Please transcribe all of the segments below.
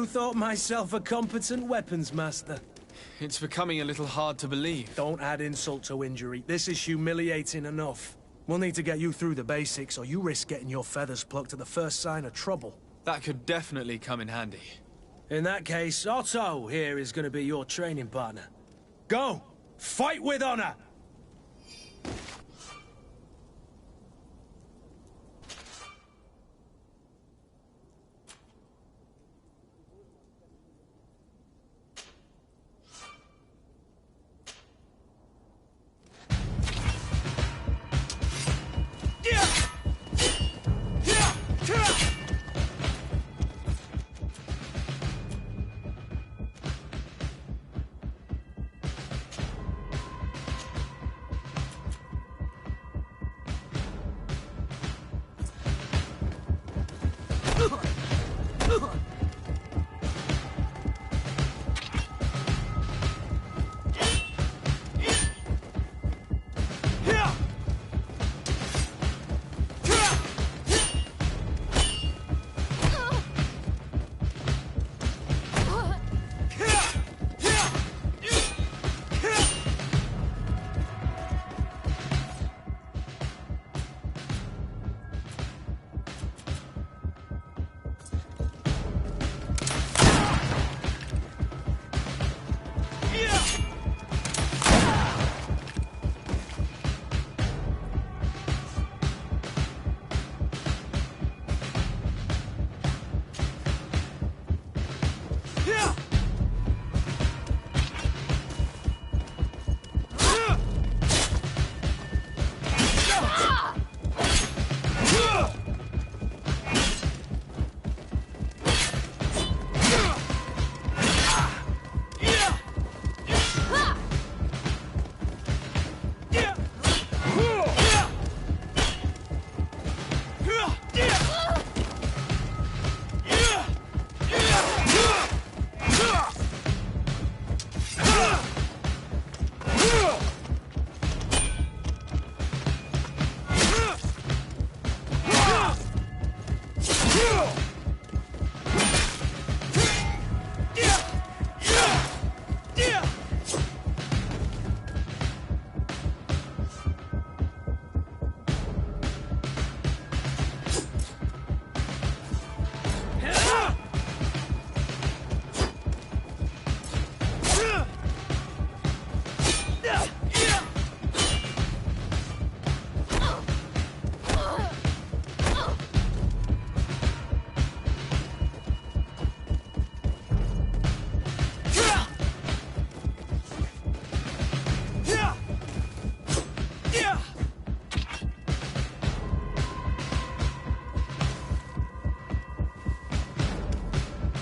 thought myself a competent weapons master. It's becoming a little hard to believe. Don't add insult to injury. This is humiliating enough. We'll need to get you through the basics, or you risk getting your feathers plucked at the first sign of trouble. That could definitely come in handy. In that case, Otto here is going to be your training partner. Go! Fight with honor!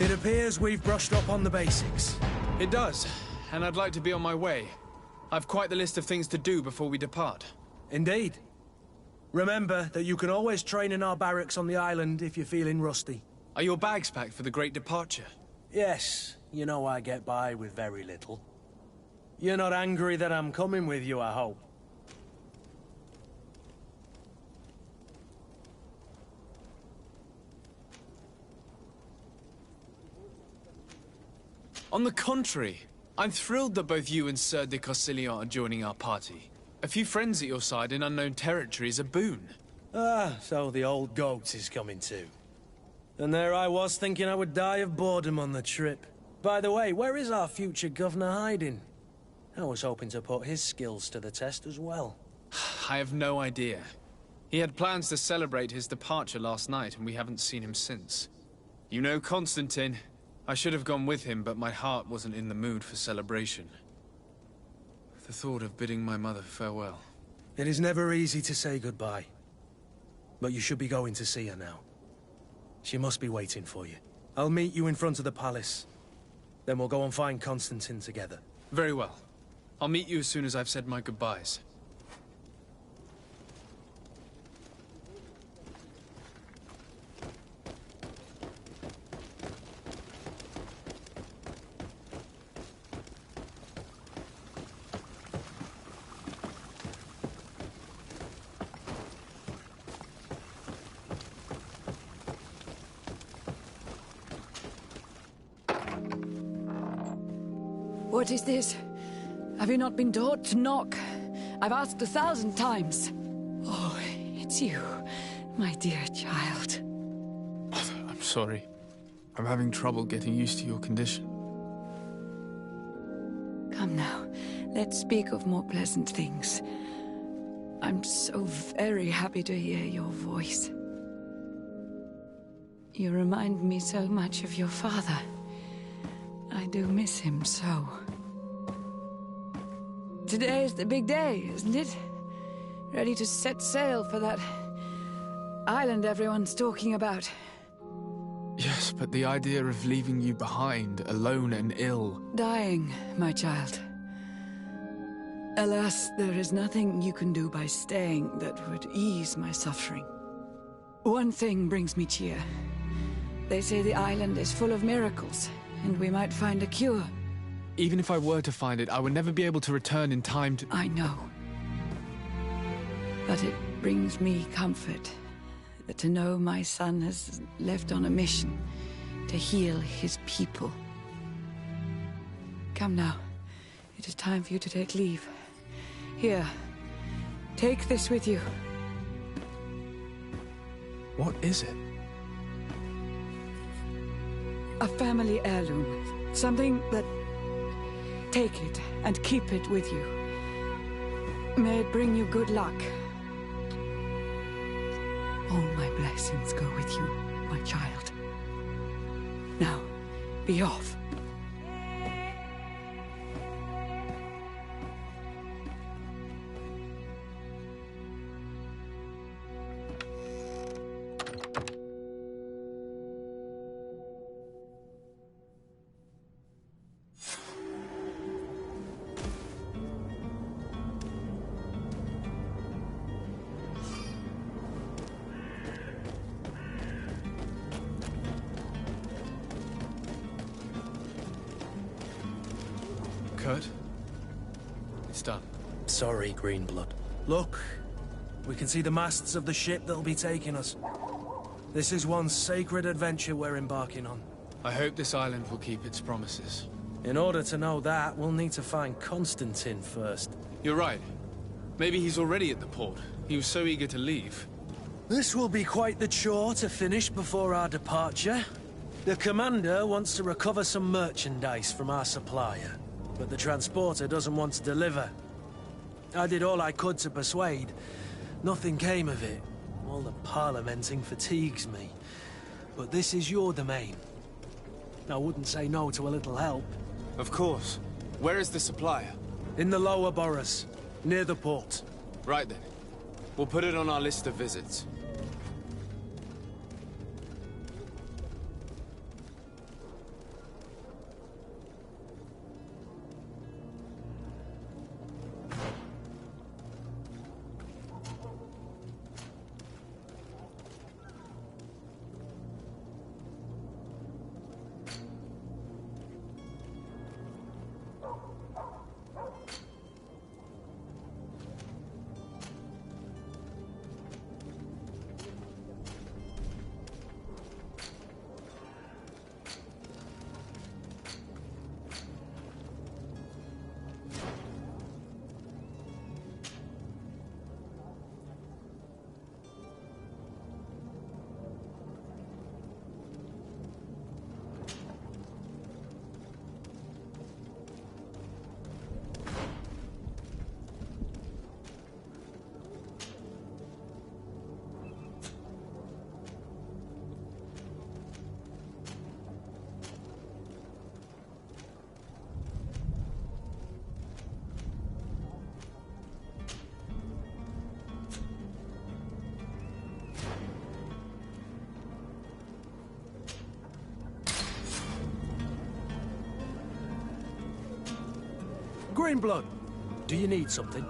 It appears we've brushed up on the basics. It does, and I'd like to be on my way. I've quite the list of things to do before we depart. Indeed. Remember that you can always train in our barracks on the island if you're feeling rusty. Are your bags packed for the great departure? Yes, you know I get by with very little. You're not angry that I'm coming with you, I hope. On the contrary, I'm thrilled that both you and Sir de Cossillon are joining our party. A few friends at your side in unknown territory is a boon. Ah, so the old goat is coming too. And there I was thinking I would die of boredom on the trip. By the way, where is our future governor hiding? I was hoping to put his skills to the test as well. I have no idea. He had plans to celebrate his departure last night, and we haven't seen him since. You know Constantine. I should have gone with him, but my heart wasn't in the mood for celebration. The thought of bidding my mother farewell. It is never easy to say goodbye. But you should be going to see her now. She must be waiting for you. I'll meet you in front of the palace. Then we'll go and find Constantine together. Very well. I'll meet you as soon as I've said my goodbyes. What is this? Have you not been taught to knock? I've asked 1,000 times. Oh, it's you, my dear child. I'm sorry. I'm having trouble getting used to your condition. Come now, let's speak of more pleasant things. I'm so very happy to hear your voice. You remind me so much of your father. I do miss him so. Today is the big day, isn't it? Ready to set sail for that island everyone's talking about. Yes, but the idea of leaving you behind, alone and ill... Dying, my child. Alas, there is nothing you can do by staying that would ease my suffering. One thing brings me cheer. They say the island is full of miracles, and we might find a cure. Even if I were to find it, I would never be able to return in time to... I know. But it brings me comfort to know my son has left on a mission to heal his people. Come now. It is time for you to take leave. Here, take this with you. What is it? A family heirloom. Something that... Take it and keep it with you. May it bring you good luck. All my blessings go with you, my child. Now, be off. Kurt? It's done. Sorry, Greenblood. Look, we can see the masts of the ship that'll be taking us. This is one sacred adventure we're embarking on. I hope this island will keep its promises. In order to know that, we'll need to find Constantine first. You're right. Maybe he's already at the port. He was so eager to leave. This will be quite the chore to finish before our departure. The commander wants to recover some merchandise from our supplier, but the transporter doesn't want to deliver. I did all I could to persuade. Nothing came of it. All the parliamenting fatigues me. But this is your domain. I wouldn't say no to a little help. Of course. Where is the supplier? In the lower boroughs, near the port. Right then. We'll put it on our list of visits. Greenblood, do you need something?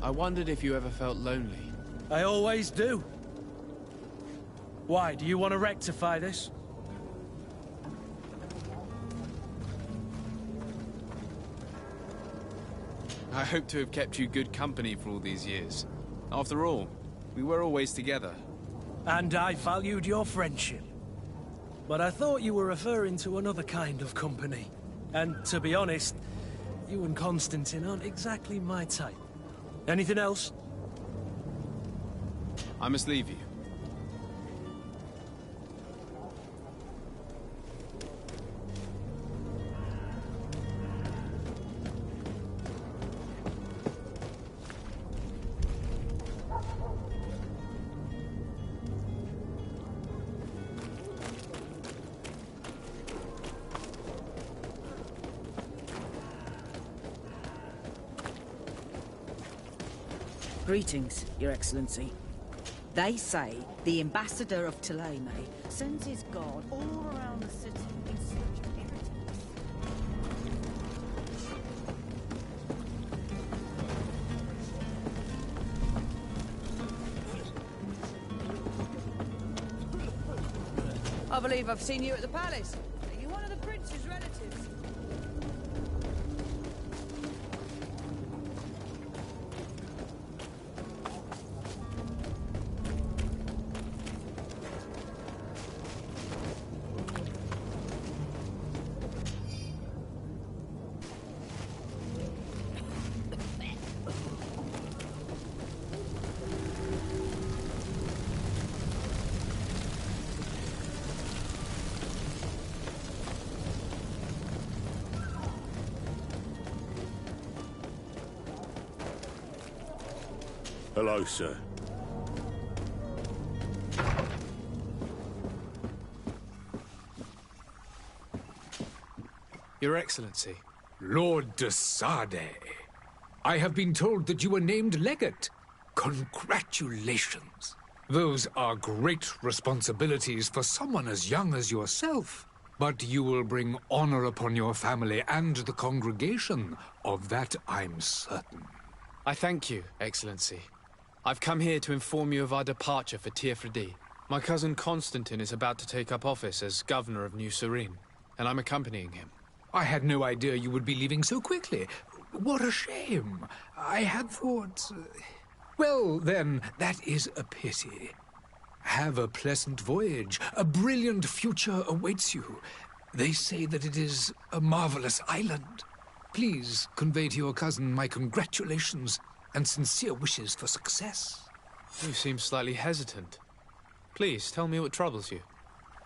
I wondered if you ever felt lonely. I always do. Why, do you want to rectify this? I hope to have kept you good company for all these years. After all, we were always together. And I valued your friendship. but I thought you were referring to another kind of company. And to be honest, you and Constantine aren't exactly my type. Anything else? I must leave you. Greetings, Your Excellency. They say the ambassador of Taime sends his guard all around the city in search of irritants. I believe I've seen you at the palace. Are you one of the prince's relatives? Hello, sir. Your Excellency. Lord de Sade, I have been told that you were named legate. Congratulations. Those are great responsibilities for someone as young as yourself. But you will bring honor upon your family and the congregation. Of that I'm certain. I thank you, Excellency. I've come here to inform you of our departure for Tiefredi. My cousin Constantine is about to take up office as governor of New Serene, and I'm accompanying him. I had no idea you would be leaving so quickly. What a shame. I had thought... Well, then, that is a pity. Have a pleasant voyage. A brilliant future awaits you. They say that it is a marvelous island. Please convey to your cousin my congratulations and sincere wishes for success. You seem slightly hesitant. Please, tell me what troubles you.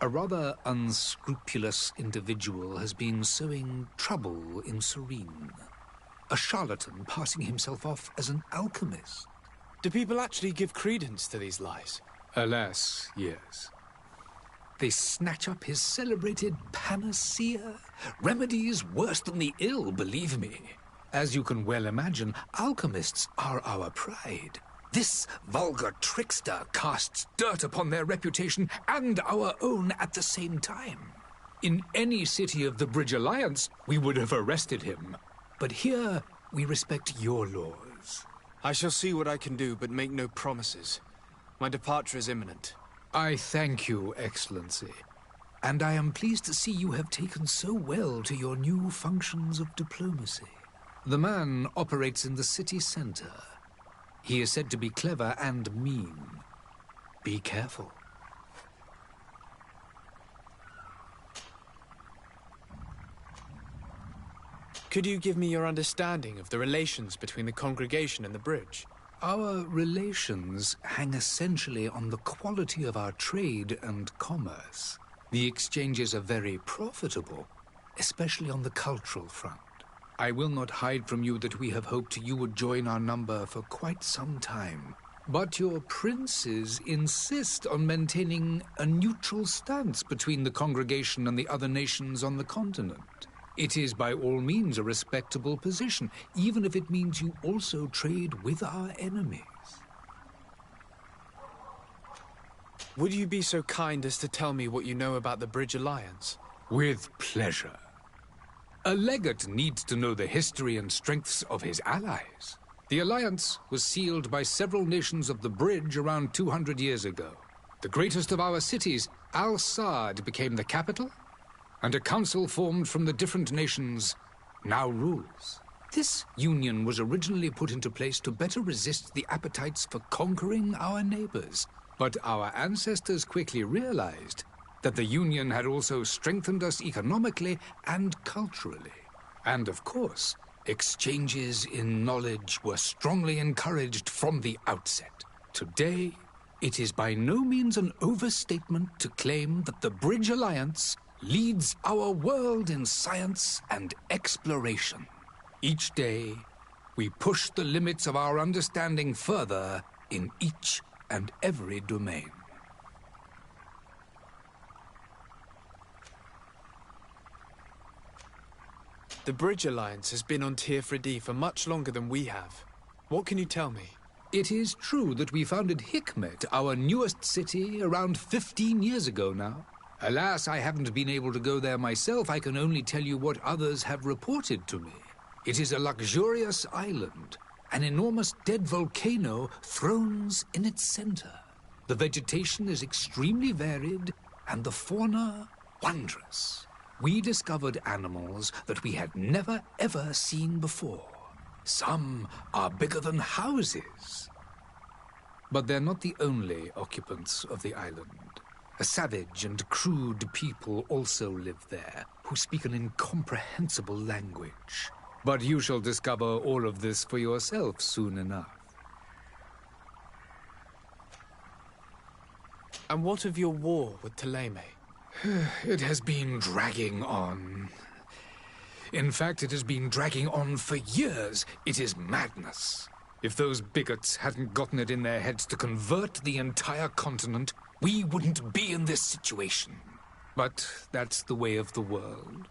A rather unscrupulous individual has been sowing trouble in Serene. A charlatan passing himself off as an alchemist. Do people actually give credence to these lies? Alas, yes. They snatch up his celebrated panacea. Remedies worse than the ill, believe me. As you can well imagine, alchemists are our pride. This vulgar trickster casts dirt upon their reputation and our own at the same time. In any city of the Bridge Alliance, we would have arrested him. But here, we respect your laws. I shall see what I can do, but make no promises. My departure is imminent. I thank you, Excellency. And I am pleased to see you have taken so well to your new functions of diplomacy. The man operates in the city center. He is said to be clever and mean. Be careful. Could you give me your understanding of the relations between the congregation and the bridge? Our relations hang essentially on the quality of our trade and commerce. The exchanges are very profitable, especially on the cultural front. I will not hide from you that we have hoped you would join our number for quite some time. But your princes insist on maintaining a neutral stance between the congregation and the other nations on the continent. It is by all means a respectable position, even if it means you also trade with our enemies. Would you be so kind as to tell me what you know about the Bridge Alliance? With pleasure. A legate needs to know the history and strengths of his allies. The alliance was sealed by several nations of the Bridge around 200 years ago. The greatest of our cities, Al-Sad, became the capital, and a council formed from the different nations now rules. This union was originally put into place to better resist the appetites for conquering our neighbors. But our ancestors quickly realized that the Union had also strengthened us economically and culturally. And of course, exchanges in knowledge were strongly encouraged from the outset. Today, it is by no means an overstatement to claim that the Bridge Alliance leads our world in science and exploration. Each day, we push the limits of our understanding further in each and every domain. The Bridge Alliance has been on Tir-Fredi for much longer than we have. What can you tell me? It is true that we founded Hikmet, our newest city, around 15 years ago now. Alas, I haven't been able to go there myself. I can only tell you what others have reported to me. It is a luxurious island. An enormous dead volcano thrones in its center. The vegetation is extremely varied, and the fauna wondrous. We discovered animals that we had never ever seen before. Some are bigger than houses. But they're not the only occupants of the island. A savage and crude people also live there, who speak an incomprehensible language. But you shall discover all of this for yourself soon enough. And what of your war with Taime? It has been dragging on. In fact, it has been dragging on for years. It is madness. If those bigots hadn't gotten it in their heads to convert the entire continent, we wouldn't be in this situation. But that's the way of the world.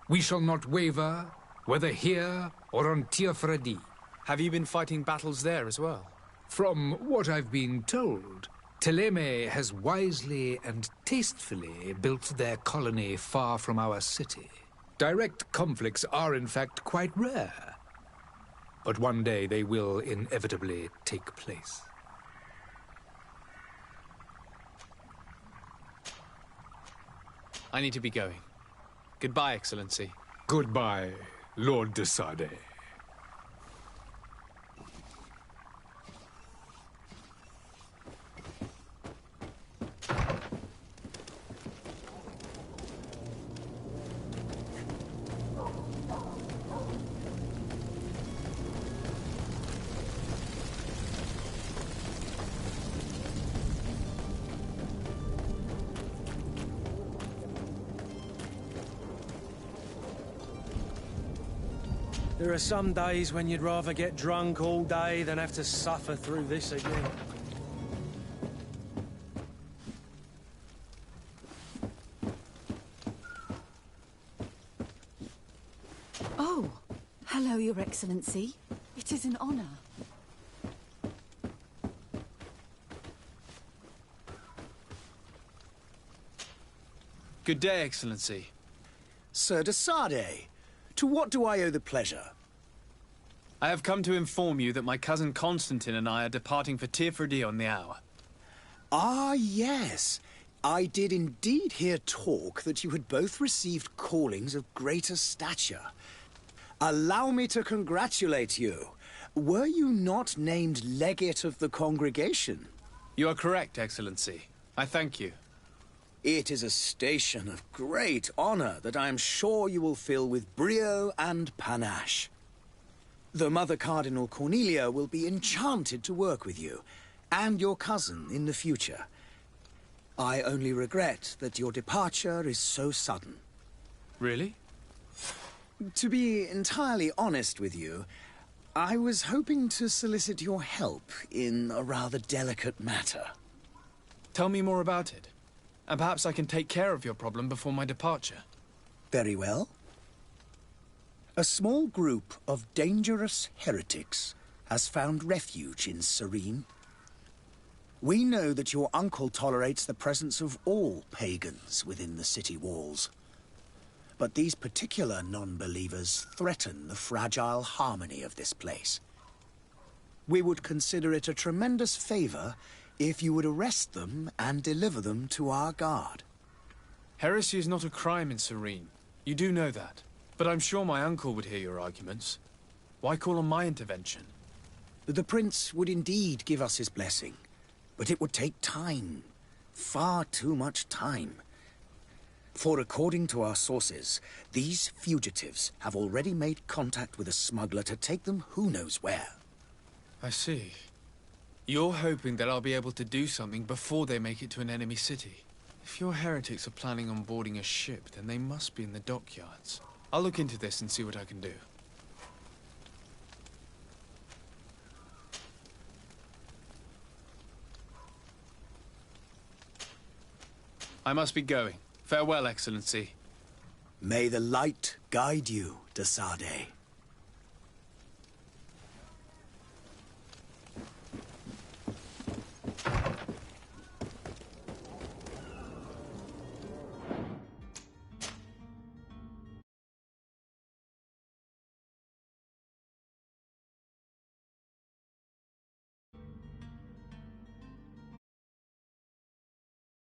We shall not waver, whether here or on Tir-Fredi. Have you been fighting battles there as well? From what I've been told, Taime has wisely and tastefully built their colony far from our city. Direct conflicts are, in fact, quite rare. But one day they will inevitably take place. I need to be going. Goodbye, Excellency. Goodbye, Lord de Sade. There are some days when you'd rather get drunk all day than have to suffer through this again. Oh, hello, Your Excellency. It is an honor. Good day, Excellency. Sir de Sade, to what do I owe the pleasure? I have come to inform you that my cousin Constantine and I are departing for Tir-Fredi on the hour. Ah, yes. I did indeed hear talk that you had both received callings of greater stature. Allow me to congratulate you. Were you not named legate of the congregation? You are correct, Excellency. I thank you. It is a station of great honor that I am sure you will fill with brio and panache. The Mother Cardinal Cornelia will be enchanted to work with you, and your cousin in the future. I only regret that your departure is so sudden. Really? To be entirely honest with you, I was hoping to solicit your help in a rather delicate matter. Tell me more about it, and perhaps I can take care of your problem before my departure. Very well. A small group of dangerous heretics has found refuge in Serene. We know that your uncle tolerates the presence of all pagans within the city walls. But these particular non-believers threaten the fragile harmony of this place. We would consider it a tremendous favor if you would arrest them and deliver them to our guard. Heresy is not a crime in Serene. You do know that. But I'm sure my uncle would hear your arguments. Why call on my intervention? The prince would indeed give us his blessing, but it would take time. Far too much time. For according to our sources, these fugitives have already made contact with a smuggler to take them who knows where. I see. You're hoping that I'll be able to do something before they make it to an enemy city. If your heretics are planning on boarding a ship, then they must be in the dockyards. I'll look into this and see what I can do. I must be going. Farewell, Excellency. May the light guide you, Desade.